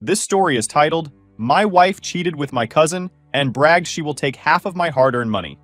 This story is titled, My Wife Cheated with My Cousin and Bragged She Will Take Half of My Hard-Earned Money.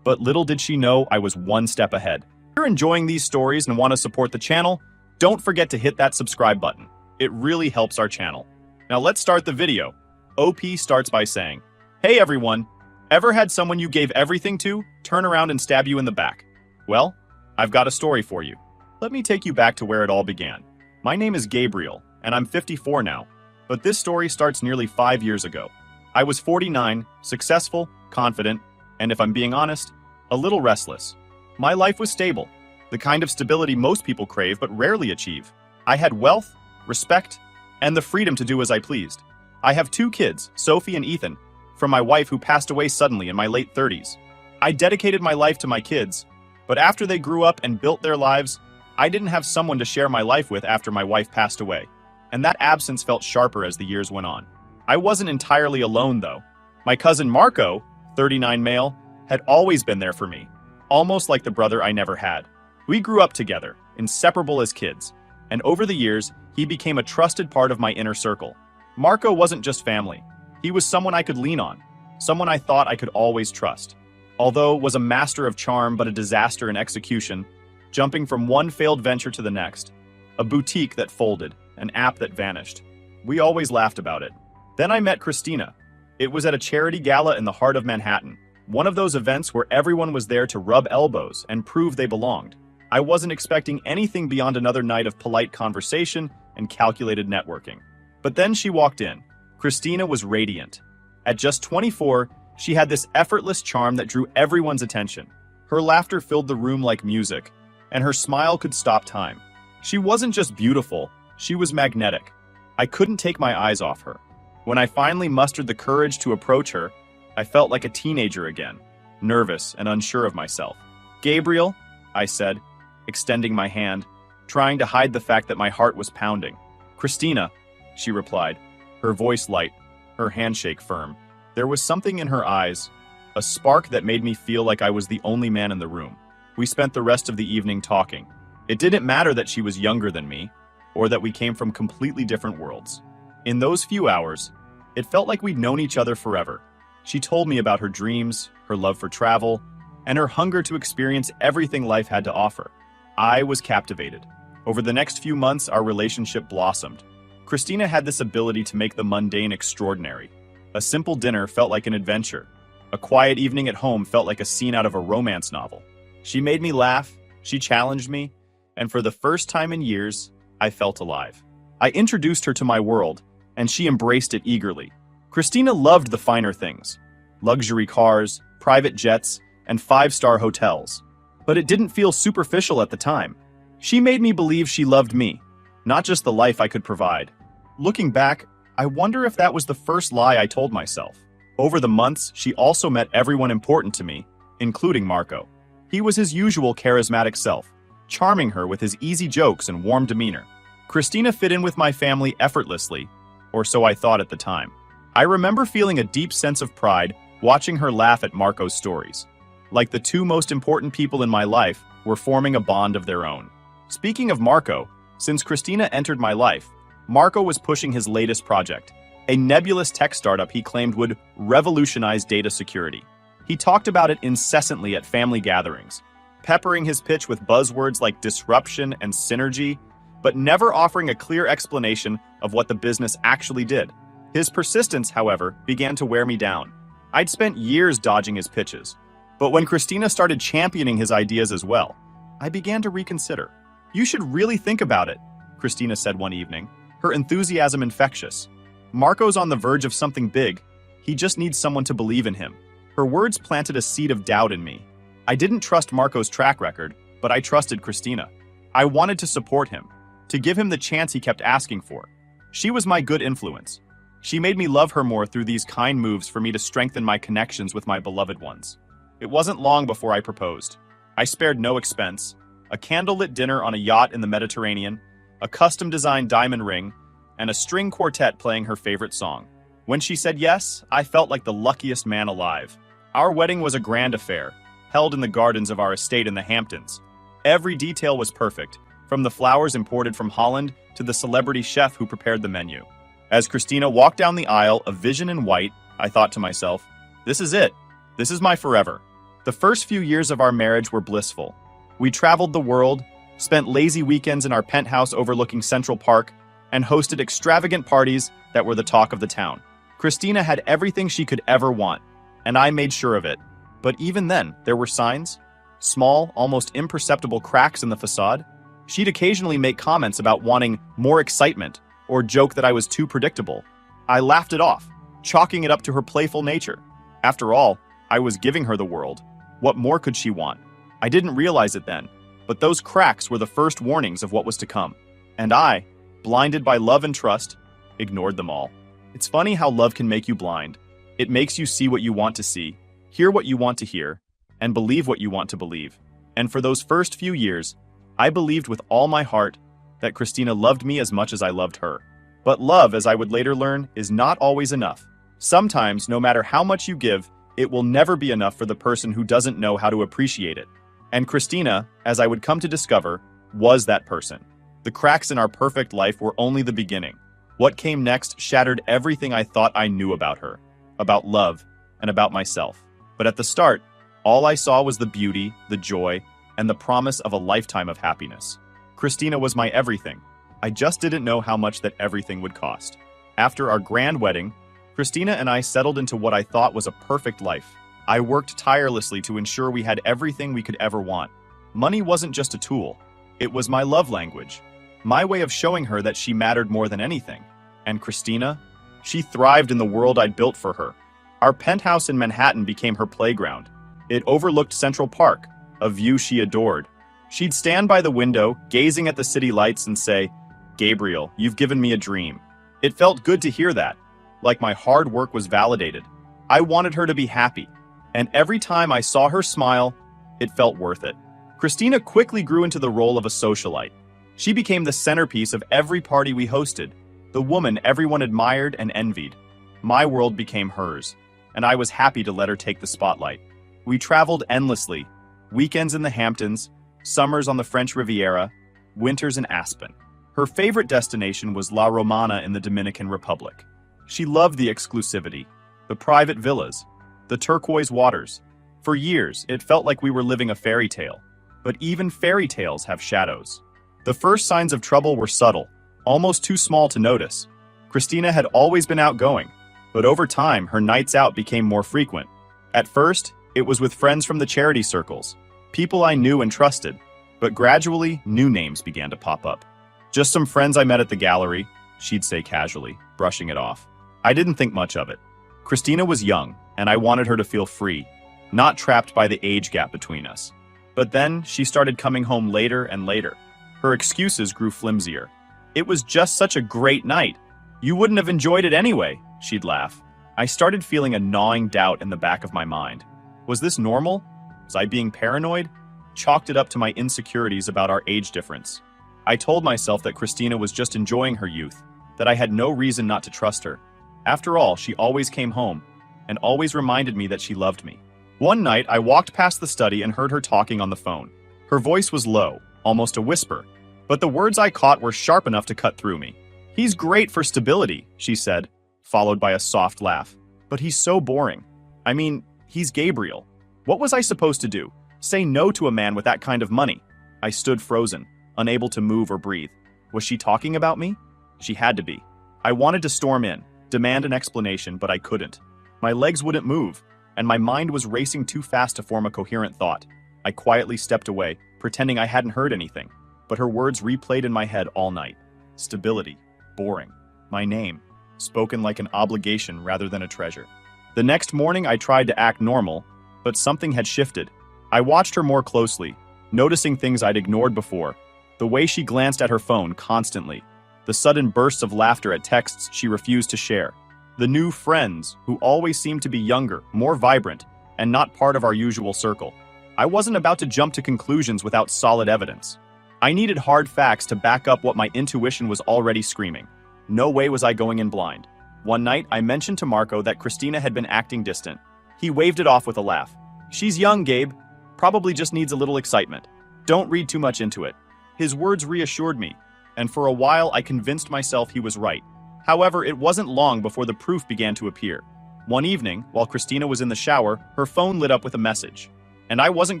But little did she know I was one step ahead. If you're enjoying these stories and want to support the channel, don't forget to hit that subscribe button. It really helps our channel. Now let's start the video. OP starts by saying, Hey everyone, ever had someone you gave everything to turn around and stab you in the back? Well, I've got a story for you. Let me take you back to where it all began. My name is Gabriel, and I'm 54 now. But this story starts nearly 5 years ago. I was 49, successful, confident, and if I'm being honest, a little restless. My life was stable, the kind of stability most people crave but rarely achieve. I had wealth, respect, and the freedom to do as I pleased. I have 2 kids, Sophie and Ethan, from my wife who passed away suddenly in my late 30s. I dedicated my life to my kids, but after they grew up and built their lives, I didn't have someone to share my life with after my wife passed away, and that absence felt sharper as the years went on. I wasn't entirely alone, though. My cousin Marco, 39 male, had always been there for me, almost like the brother I never had. We grew up together, inseparable as kids, and over the years, he became a trusted part of my inner circle. Marco wasn't just family. He was someone I could lean on, someone I thought I could always trust. Although was a master of charm but a disaster in execution, jumping from one failed venture to the next, a boutique that folded, an app that vanished. We always laughed about it. Then I met Christina. It was at a charity gala in the heart of Manhattan, one of those events where everyone was there to rub elbows and prove they belonged. I wasn't expecting anything beyond another night of polite conversation and calculated networking. But then she walked in. Christina was radiant. At just 24, she had this effortless charm that drew everyone's attention. Her laughter filled the room like music, and her smile could stop time. She wasn't just beautiful, she was magnetic. I couldn't take my eyes off her. When I finally mustered the courage to approach her, I felt like a teenager again, nervous and unsure of myself. Gabriel, I said, extending my hand, trying to hide the fact that my heart was pounding. Christina, she replied, her voice light, her handshake firm. There was something in her eyes, a spark that made me feel like I was the only man in the room. We spent the rest of the evening talking. It didn't matter that she was younger than me, or that we came from completely different worlds. In those few hours, it felt like we'd known each other forever. She told me about her dreams, her love for travel, and her hunger to experience everything life had to offer. I was captivated. Over the next few months, our relationship blossomed. Christina had this ability to make the mundane extraordinary. A simple dinner felt like an adventure. A quiet evening at home felt like a scene out of a romance novel. She made me laugh, she challenged me, and for the first time in years, I felt alive. I introduced her to my world, and she embraced it eagerly. Christina loved the finer things, luxury cars, private jets, and 5-star hotels. But it didn't feel superficial at the time. She made me believe she loved me, not just the life I could provide. Looking back, I wonder if that was the first lie I told myself. Over the months, she also met everyone important to me, including Marco. He was his usual charismatic self, charming her with his easy jokes and warm demeanor. Christina fit in with my family effortlessly, or so I thought at the time. I remember feeling a deep sense of pride watching her laugh at Marco's stories. Like the 2 most important people in my life were forming a bond of their own. Speaking of Marco, since Christina entered my life, Marco was pushing his latest project, a nebulous tech startup he claimed would revolutionize data security. He talked about it incessantly at family gatherings, peppering his pitch with buzzwords like disruption and synergy, but never offering a clear explanation of what the business actually did. His persistence, however, began to wear me down. I'd spent years dodging his pitches, but when Christina started championing his ideas as well, I began to reconsider. You should really think about it, Christina said one evening, her enthusiasm infectious. Marco's on the verge of something big. He just needs someone to believe in him. Her words planted a seed of doubt in me. I didn't trust Marco's track record, but I trusted Christina. I wanted to support him, to give him the chance he kept asking for. She was my good influence. She made me love her more through these kind moves for me to strengthen my connections with my beloved ones. It wasn't long before I proposed. I spared no expense. A candlelit dinner on a yacht in the Mediterranean, a custom-designed diamond ring, and a string quartet playing her favorite song. When she said yes, I felt like the luckiest man alive. Our wedding was a grand affair, held in the gardens of our estate in the Hamptons. Every detail was perfect, from the flowers imported from Holland to the celebrity chef who prepared the menu. As Christina walked down the aisle, a vision in white, I thought to myself, this is it. This is my forever. The first few years of our marriage were blissful. We traveled the world, spent lazy weekends in our penthouse overlooking Central Park, and hosted extravagant parties that were the talk of the town. Christina had everything she could ever want, and I made sure of it. But even then, there were signs. Small, almost imperceptible cracks in the facade. She'd occasionally make comments about wanting more excitement, or joke that I was too predictable. I laughed it off, chalking it up to her playful nature. After all, I was giving her the world. What more could she want? I didn't realize it then, but those cracks were the first warnings of what was to come. And I, blinded by love and trust, ignored them all. It's funny how love can make you blind. It makes you see what you want to see, hear what you want to hear, and believe what you want to believe. And for those first few years, I believed with all my heart that Christina loved me as much as I loved her. But love, as I would later learn, is not always enough. Sometimes, no matter how much you give, it will never be enough for the person who doesn't know how to appreciate it. And Christina, as I would come to discover, was that person. The cracks in our perfect life were only the beginning. What came next shattered everything I thought I knew about her, about love, and about myself. But at the start, all I saw was the beauty, the joy, and the promise of a lifetime of happiness. Christina was my everything. I just didn't know how much that everything would cost. After our grand wedding, Christina and I settled into what I thought was a perfect life. I worked tirelessly to ensure we had everything we could ever want. Money wasn't just a tool. It was my love language. My way of showing her that she mattered more than anything. And Christina? She thrived in the world I'd built for her. Our penthouse in Manhattan became her playground. It overlooked Central Park, a view she adored. She'd stand by the window, gazing at the city lights and say, "Gabriel, you've given me a dream." It felt good to hear that, like my hard work was validated. I wanted her to be happy, and every time I saw her smile, it felt worth it. Christina quickly grew into the role of a socialite. She became the centerpiece of every party we hosted, the woman everyone admired and envied. My world became hers, and I was happy to let her take the spotlight. We traveled endlessly, weekends in the Hamptons, summers on the French Riviera, winters in Aspen. Her favorite destination was La Romana in the Dominican Republic. She loved the exclusivity, the private villas, the turquoise waters. For years, it felt like we were living a fairy tale. But even fairy tales have shadows. The first signs of trouble were subtle, almost too small to notice. Christina had always been outgoing, but over time, her nights out became more frequent. At first, it was with friends from the charity circles, people I knew and trusted, but gradually, new names began to pop up. "Just some friends I met at the gallery," she'd say casually, brushing it off. I didn't think much of it. Christina was young, and I wanted her to feel free, not trapped by the age gap between us. But then, she started coming home later and later. Her excuses grew flimsier. "It was just such a great night. You wouldn't have enjoyed it anyway," she'd laugh. I started feeling a gnawing doubt in the back of my mind. Was this normal? Was I being paranoid? Chalked it up to my insecurities about our age difference. I told myself that Christina was just enjoying her youth, that I had no reason not to trust her. After all, she always came home, and always reminded me that she loved me. One night, I walked past the study and heard her talking on the phone. Her voice was low, almost a whisper, but the words I caught were sharp enough to cut through me. "He's great for stability," she said, followed by a soft laugh. "But he's so boring. I mean, he's Gabriel. What was I supposed to do? Say no to a man with that kind of money?" I stood frozen, unable to move or breathe. Was she talking about me? She had to be. I wanted to storm in, demand an explanation, but I couldn't. My legs wouldn't move, and my mind was racing too fast to form a coherent thought. I quietly stepped away, pretending I hadn't heard anything, but her words replayed in my head all night. Stability, boring, my name, spoken like an obligation rather than a treasure. The next morning I tried to act normal, but something had shifted. I watched her more closely, noticing things I'd ignored before. The way she glanced at her phone constantly, the sudden bursts of laughter at texts she refused to share, the new friends who always seemed to be younger, more vibrant, and not part of our usual circle. I wasn't about to jump to conclusions without solid evidence. I needed hard facts to back up what my intuition was already screaming. No way was I going in blind. One night, I mentioned to Marco that Christina had been acting distant. He waved it off with a laugh. "She's young, Gabe. Probably just needs a little excitement. Don't read too much into it." His words reassured me, and for a while I convinced myself he was right. However, it wasn't long before the proof began to appear. One evening, while Christina was in the shower, her phone lit up with a message. And I wasn't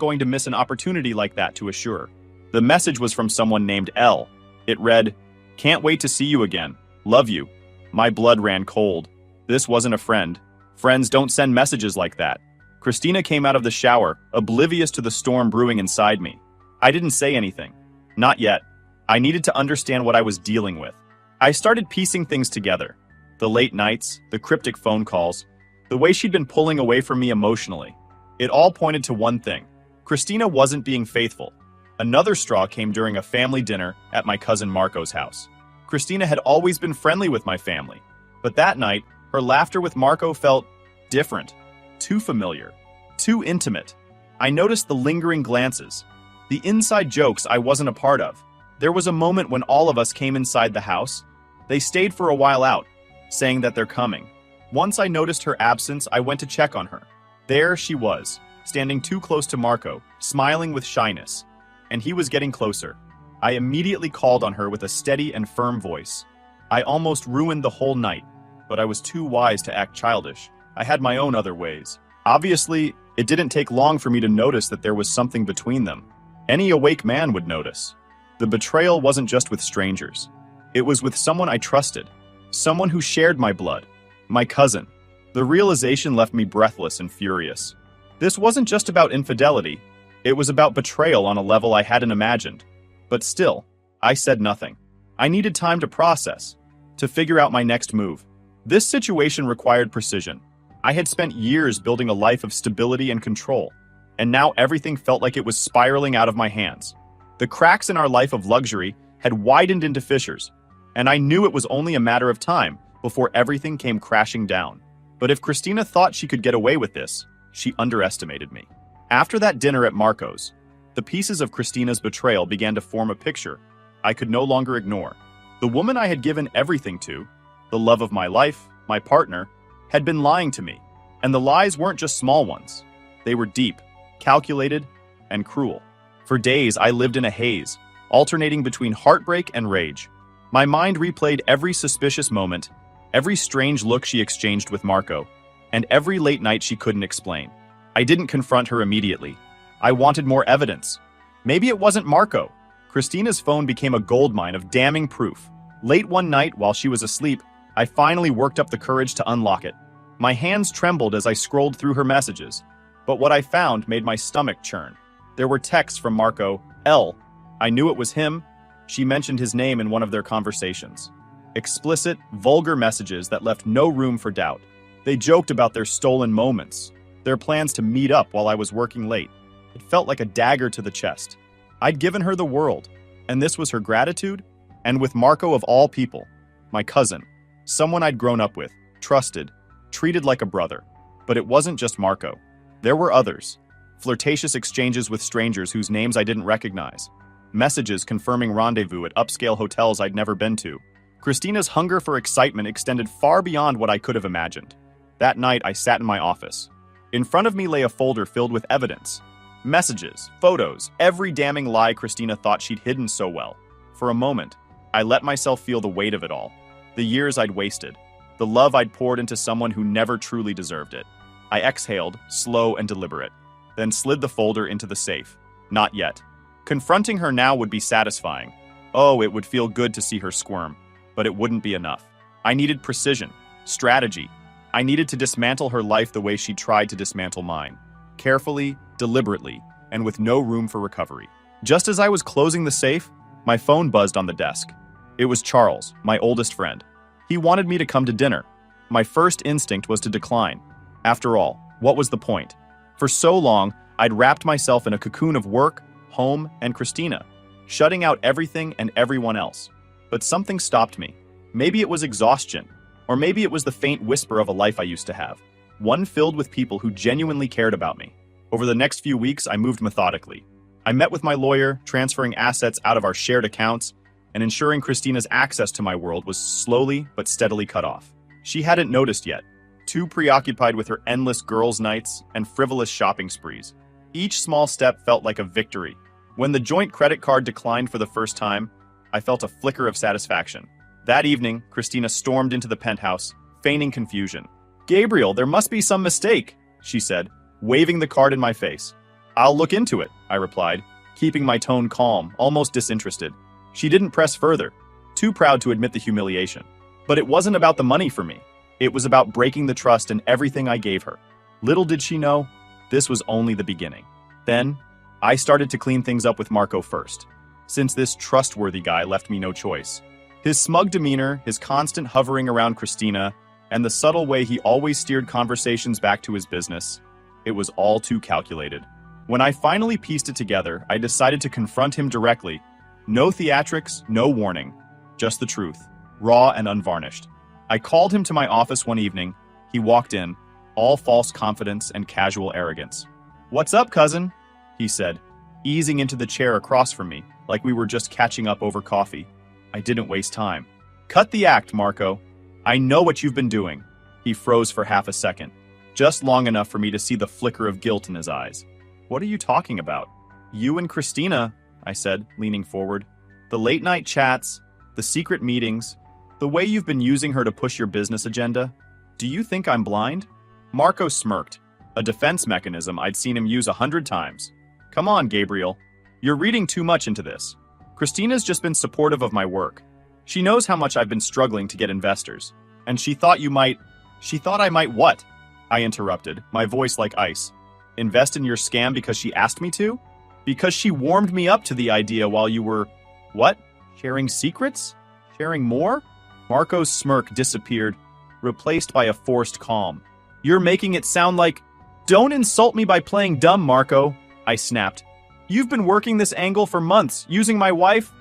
going to miss an opportunity like that to assure her. The message was from someone named L. It read, "Can't wait to see you again. Love you." My blood ran cold. This wasn't a friend. Friends don't send messages like that. Christina came out of the shower, oblivious to the storm brewing inside me. I didn't say anything. Not yet. I needed to understand what I was dealing with. I started piecing things together. The late nights, the cryptic phone calls, the way she'd been pulling away from me emotionally. It all pointed to one thing. Christina wasn't being faithful. Another straw came during a family dinner at my cousin Marco's house. Christina had always been friendly with my family, but that night, her laughter with Marco felt different, too familiar, too intimate. I noticed the lingering glances, the inside jokes I wasn't a part of. There was a moment when all of us came inside the house. They stayed for a while out, saying that they're coming. Once I noticed her absence, I went to check on her. There she was, standing too close to Marco, smiling with shyness. And he was getting closer. I immediately called on her with a steady and firm voice. I almost ruined the whole night, but I was too wise to act childish. I had my own other ways. Obviously, it didn't take long for me to notice that there was something between them. Any awake man would notice. The betrayal wasn't just with strangers. It was with someone I trusted, someone who shared my blood, my cousin. The realization left me breathless and furious. This wasn't just about infidelity. It was about betrayal on a level I hadn't imagined. But still, I said nothing. I needed time to process, to figure out my next move. This situation required precision. I had spent years building a life of stability and control, and now everything felt like it was spiraling out of my hands. The cracks in our life of luxury had widened into fissures, and I knew it was only a matter of time before everything came crashing down. But if Christina thought she could get away with this, she underestimated me. After that dinner at Marco's, the pieces of Christina's betrayal began to form a picture I could no longer ignore. The woman I had given everything to, the love of my life, my partner, had been lying to me. And the lies weren't just small ones. They were deep, calculated, and cruel. For days, I lived in a haze, alternating between heartbreak and rage. My mind replayed every suspicious moment, every strange look she exchanged with Marco, and every late night she couldn't explain. I didn't confront her immediately. I wanted more evidence. Maybe it wasn't Marco. Christina's phone became a goldmine of damning proof. Late one night, while she was asleep, I finally worked up the courage to unlock it. My hands trembled as I scrolled through her messages, but what I found made my stomach churn. There were texts from Marco L. I knew it was him. She mentioned his name in one of their conversations. Explicit, vulgar messages that left no room for doubt. They joked about their stolen moments, their plans to meet up while I was working late. It felt like a dagger to the chest. I'd given her the world, and this was her gratitude? And with Marco of all people, my cousin, someone I'd grown up with, trusted, treated like a brother. But it wasn't just Marco. There were others. Flirtatious exchanges with strangers whose names I didn't recognize. Messages confirming rendezvous at upscale hotels I'd never been to. Christina's hunger for excitement extended far beyond what I could have imagined. That night, I sat in my office. In front of me lay a folder filled with evidence. Messages, photos, every damning lie Christina thought she'd hidden so well. For a moment, I let myself feel the weight of it all. The years I'd wasted. The love I'd poured into someone who never truly deserved it. I exhaled, slow and deliberate, then slid the folder into the safe. Not yet. Confronting her now would be satisfying. Oh, it would feel good to see her squirm. But it wouldn't be enough. I needed precision, strategy. I needed to dismantle her life the way she tried to dismantle mine. Carefully, deliberately, and with no room for recovery. Just as I was closing the safe, my phone buzzed on the desk. It was Charles, my oldest friend. He wanted me to come to dinner. My first instinct was to decline. After all, what was the point? For so long, I'd wrapped myself in a cocoon of work, home, and Christina, shutting out everything and everyone else. But something stopped me. Maybe it was exhaustion, or maybe it was the faint whisper of a life I used to have, one filled with people who genuinely cared about me. Over the next few weeks, I moved methodically. I met with my lawyer, transferring assets out of our shared accounts, and ensuring Christina's access to my world was slowly but steadily cut off. She hadn't noticed yet, too preoccupied with her endless girls' nights and frivolous shopping sprees. Each small step felt like a victory. When the joint credit card declined for the first time, I felt a flicker of satisfaction. That evening, Christina stormed into the penthouse, feigning confusion. "Gabriel, there must be some mistake," she said, waving the card in my face. "I'll look into it," I replied, keeping my tone calm, almost disinterested. She didn't press further, too proud to admit the humiliation. But it wasn't about the money for me. It was about breaking the trust in everything I gave her. Little did she know, this was only the beginning. Then, I started to clean things up with Marco first, since this trustworthy guy left me no choice. His smug demeanor, his constant hovering around Christina, and the subtle way he always steered conversations back to his business, it was all too calculated. When I finally pieced it together, I decided to confront him directly. No theatrics, no warning, just the truth, raw and unvarnished. I called him to my office one evening. He walked in, all false confidence and casual arrogance. "What's up, cousin?" he said, easing into the chair across from me, like we were just catching up over coffee. I didn't waste time. "Cut the act, Marco. I know what you've been doing." He froze for half a second, just long enough for me to see the flicker of guilt in his eyes. "What are you talking about?" "You and Christina," I said, leaning forward. "The late-night chats, the secret meetings, the way you've been using her to push your business agenda. Do you think I'm blind?" Marco smirked, a defense mechanism I'd seen him use 100 times. "Come on, Gabriel. You're reading too much into this. Christina's just been supportive of my work. She knows how much I've been struggling to get investors. And she thought I might what?" I interrupted, my voice like ice. "Invest in your scam because she asked me to? Because she warmed me up to the idea while you were, what? Sharing secrets? Sharing more?" Marco's smirk disappeared, replaced by a forced calm. "You're making it sound like—" "Don't insult me by playing dumb, Marco," I snapped. "You've been working this angle for months, using my wife,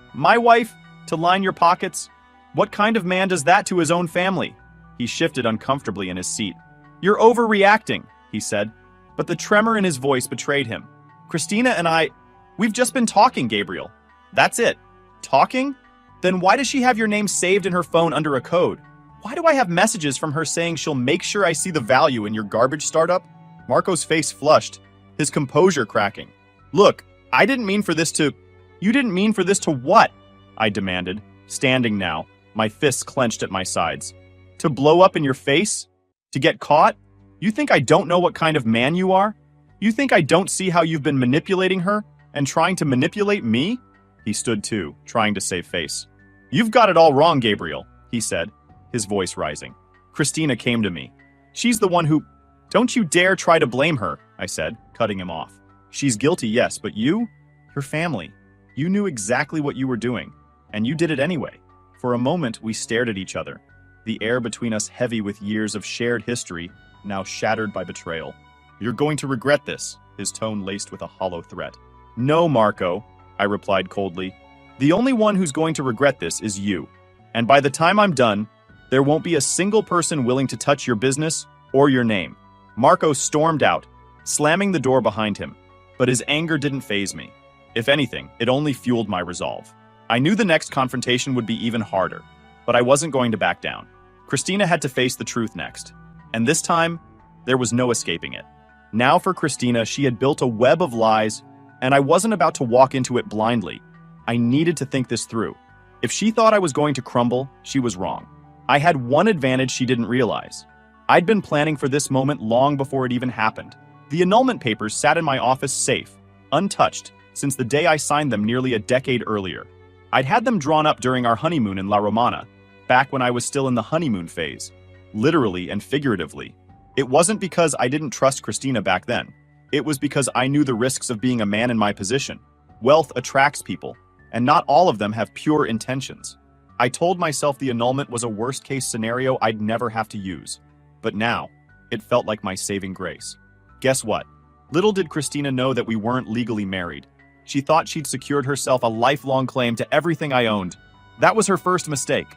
to line your pockets. What kind of man does that to his own family?" He shifted uncomfortably in his seat. "You're overreacting," he said, but the tremor in his voice betrayed him. "Christina and we've just been talking, Gabriel. That's it. Talking? Then why does she have your name saved in her phone under a code? Why do I have messages from her saying she'll make sure I see the value in your garbage startup?" Marco's face flushed, his composure cracking. "Look, I didn't mean for this to—" "You didn't mean for this to what?" I demanded, standing now, my fists clenched at my sides. "To blow up in your face? To get caught? You think I don't know what kind of man you are? You think I don't see how you've been manipulating her and trying to manipulate me?" He stood too, trying to save face. "You've got it all wrong, Gabriel," he said, his voice rising. "Christina came to me. She's the one who—" "Don't you dare try to blame her," I said, cutting him off. "She's guilty, yes, but you? Your family. You knew exactly what you were doing, and you did it anyway." For a moment, we stared at each other, the air between us heavy with years of shared history, now shattered by betrayal. "You're going to regret this," his tone laced with a hollow threat. "No, Marco," I replied coldly. "The only one who's going to regret this is you. And by the time I'm done, there won't be a single person willing to touch your business or your name." Marco stormed out, slamming the door behind him. But his anger didn't faze me. If anything, it only fueled my resolve. I knew the next confrontation would be even harder, but I wasn't going to back down. Christina had to face the truth next. And this time, there was no escaping it. Now for Christina, she had built a web of lies, and I wasn't about to walk into it blindly. I needed to think this through. If she thought I was going to crumble, she was wrong. I had one advantage she didn't realize. I'd been planning for this moment long before it even happened. The annulment papers sat in my office safe, untouched, since the day I signed them nearly a decade earlier. I'd had them drawn up during our honeymoon in La Romana, back when I was still in the honeymoon phase, literally and figuratively. It wasn't because I didn't trust Christina back then. It was because I knew the risks of being a man in my position. Wealth attracts people, and not all of them have pure intentions. I told myself the annulment was a worst-case scenario I'd never have to use. But now, it felt like my saving grace. Guess what? Little did Christina know that we weren't legally married. She thought she'd secured herself a lifelong claim to everything I owned. That was her first mistake.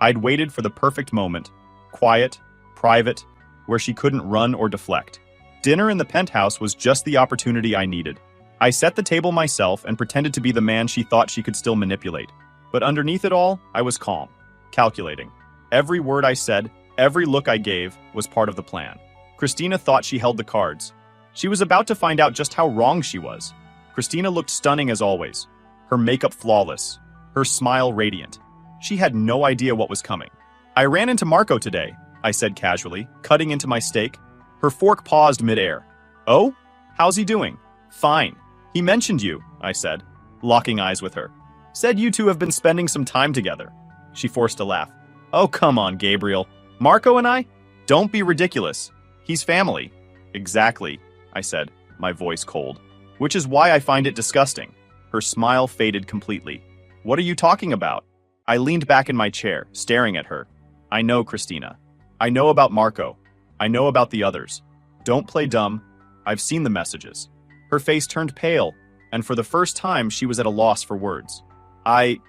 I'd waited for the perfect moment. Quiet, private, where she couldn't run or deflect. Dinner in the penthouse was just the opportunity I needed. I set the table myself and pretended to be the man she thought she could still manipulate. But underneath it all, I was calm, calculating. Every word I said, every look I gave, was part of the plan. Christina thought she held the cards. She was about to find out just how wrong she was. Christina looked stunning as always, her makeup flawless, her smile radiant. She had no idea what was coming. I ran into Marco today, I said casually, cutting into my steak. Her fork paused midair. Oh? How's he doing? Fine. He mentioned you, I said, locking eyes with her. Said you two have been spending some time together. She forced a laugh. Oh, come on, Gabriel. Marco and I? Don't be ridiculous. He's family. Exactly, I said, my voice cold. Which is why I find it disgusting. Her smile faded completely. What are you talking about? I leaned back in my chair, staring at her. I know, Christina. I know about Marco. I know about the others. Don't play dumb. I've seen the messages. Her face turned pale, and for the first time she was at a loss for words. I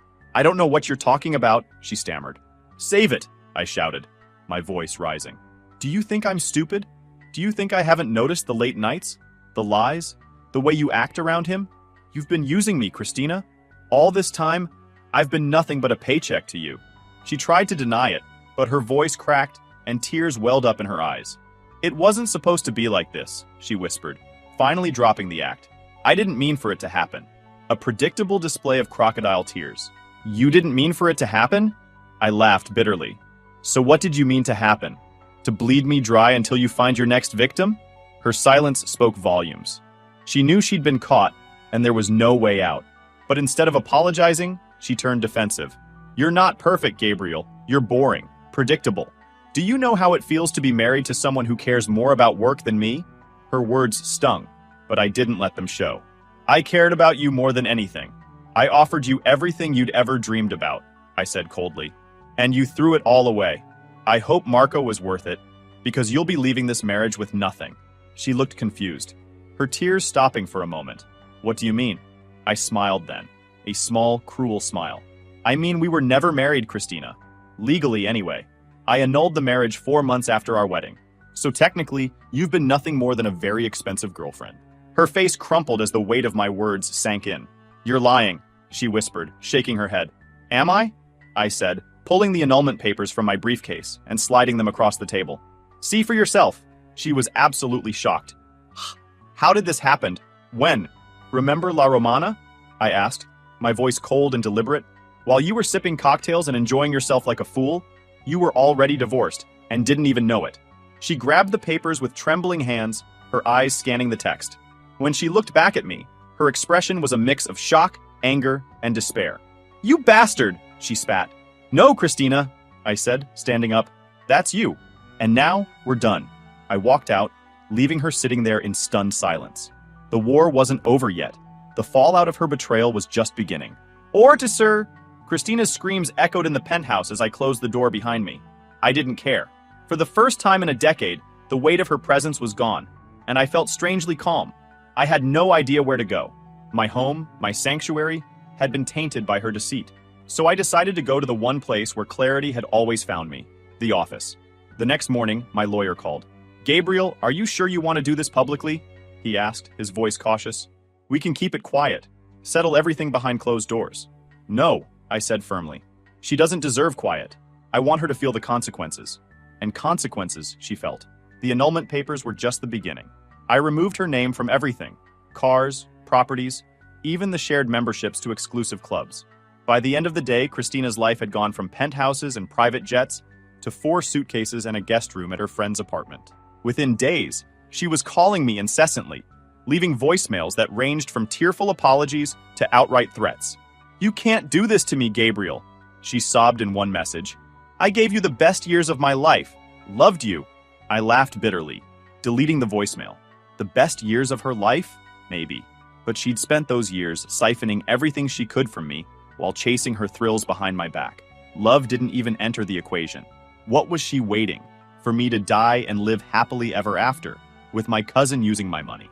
don't know what you're talking about, she stammered. Save it, I shouted, my voice rising. Do you think I'm stupid? Do you think I haven't noticed the late nights? The lies? The way you act around him? You've been using me, Christina. All this time, I've been nothing but a paycheck to you. She tried to deny it, but her voice cracked and tears welled up in her eyes. It wasn't supposed to be like this, she whispered, finally dropping the act. I didn't mean for it to happen. A predictable display of crocodile tears. You didn't mean for it to happen? I laughed bitterly. So what did you mean to happen? To bleed me dry until you find your next victim? Her silence spoke volumes. She knew she'd been caught, and there was no way out. But instead of apologizing, she turned defensive. You're not perfect, Gabriel. You're boring, predictable. Do you know how it feels to be married to someone who cares more about work than me? Her words stung, but I didn't let them show. I cared about you more than anything. I offered you everything you'd ever dreamed about, I said coldly. And you threw it all away. I hope Marco was worth it, because you'll be leaving this marriage with nothing. She looked confused, her tears stopping for a moment. What do you mean? I smiled then, a small, cruel smile. I mean, we were never married, Christina. Legally, anyway. I annulled the marriage 4 months after our wedding. So technically, you've been nothing more than a very expensive girlfriend. Her face crumpled as the weight of my words sank in. You're lying, she whispered, shaking her head. Am I? I said, pulling the annulment papers from my briefcase and sliding them across the table. See for yourself. She was absolutely shocked. How did this happen? When? Remember La Romana? I asked, my voice cold and deliberate. While you were sipping cocktails and enjoying yourself like a fool, you were already divorced and didn't even know it. She grabbed the papers with trembling hands, her eyes scanning the text. When she looked back at me, her expression was a mix of shock, anger, and despair. You bastard, she spat. No, Christina, I said, standing up. That's you. And now, we're done. I walked out, leaving her sitting there in stunned silence. The war wasn't over yet. The fallout of her betrayal was just beginning. Orte, sir! Christina's screams echoed in the penthouse as I closed the door behind me. I didn't care. For the first time in a decade, the weight of her presence was gone, and I felt strangely calm. I had no idea where to go. My home, my sanctuary, had been tainted by her deceit. So I decided to go to the one place where clarity had always found me, the office. The next morning, my lawyer called. Gabriel, are you sure you want to do this publicly? He asked, his voice cautious. We can keep it quiet. Settle everything behind closed doors. No, I said firmly. She doesn't deserve quiet. I want her to feel the consequences. And consequences, she felt. The annulment papers were just the beginning. I removed her name from everything. Cars, properties, even the shared memberships to exclusive clubs. By the end of the day, Christina's life had gone from penthouses and private jets to 4 suitcases and a guest room at her friend's apartment. Within days, she was calling me incessantly, leaving voicemails that ranged from tearful apologies to outright threats. You can't do this to me, Gabriel, she sobbed in one message. I gave you the best years of my life, loved you. I laughed bitterly, deleting the voicemail. The best years of her life? Maybe. But she'd spent those years siphoning everything she could from me while chasing her thrills behind my back. Love didn't even enter the equation. What was she waiting? For me to die and live happily ever after, with my cousin using my money?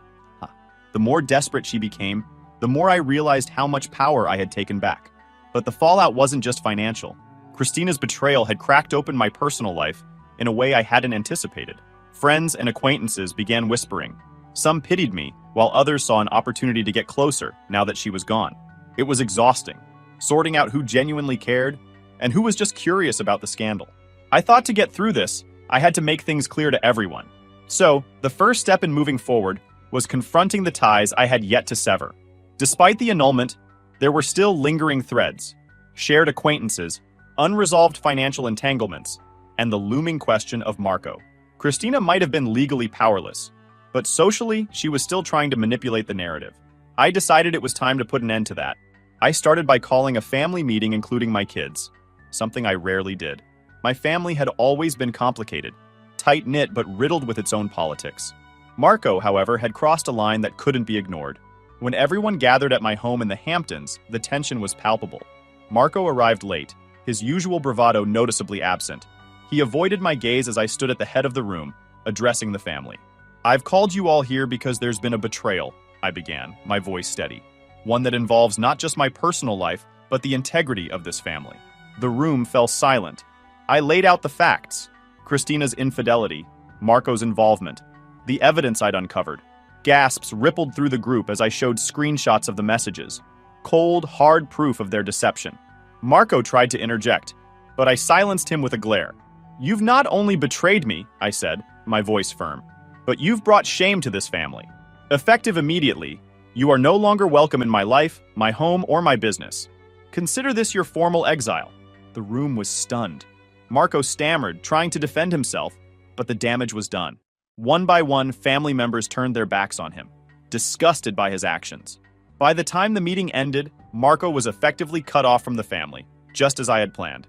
The more desperate she became, the more I realized how much power I had taken back. But the fallout wasn't just financial. Christina's betrayal had cracked open my personal life in a way I hadn't anticipated. Friends and acquaintances began whispering. Some pitied me, while others saw an opportunity to get closer now that she was gone. It was exhausting, sorting out who genuinely cared and who was just curious about the scandal. I thought to get through this, I had to make things clear to everyone. So, the first step in moving forward was confronting the ties I had yet to sever. Despite the annulment, there were still lingering threads, shared acquaintances, unresolved financial entanglements, and the looming question of Marco. Christina might have been legally powerless, but socially, she was still trying to manipulate the narrative. I decided it was time to put an end to that. I started by calling a family meeting including my kids, something I rarely did. My family had always been complicated, tight-knit but riddled with its own politics. Marco, however, had crossed a line that couldn't be ignored. When everyone gathered at my home in the Hamptons, the tension was palpable. Marco arrived late, his usual bravado noticeably absent. He avoided my gaze as I stood at the head of the room, addressing the family. "I've called you all here because there's been a betrayal," I began, my voice steady. "One that involves not just my personal life, but the integrity of this family." The room fell silent. I laid out the facts: Christina's infidelity, Marco's involvement, the evidence I'd uncovered. Gasps rippled through the group as I showed screenshots of the messages. Cold, hard proof of their deception. Marco tried to interject, but I silenced him with a glare. "You've not only betrayed me," I said, my voice firm, "but you've brought shame to this family. Effective immediately, you are no longer welcome in my life, my home, or my business. Consider this your formal exile." The room was stunned. Marco stammered, trying to defend himself, but the damage was done. One by one, family members turned their backs on him, disgusted by his actions. By the time the meeting ended, Marco was effectively cut off from the family, just as I had planned.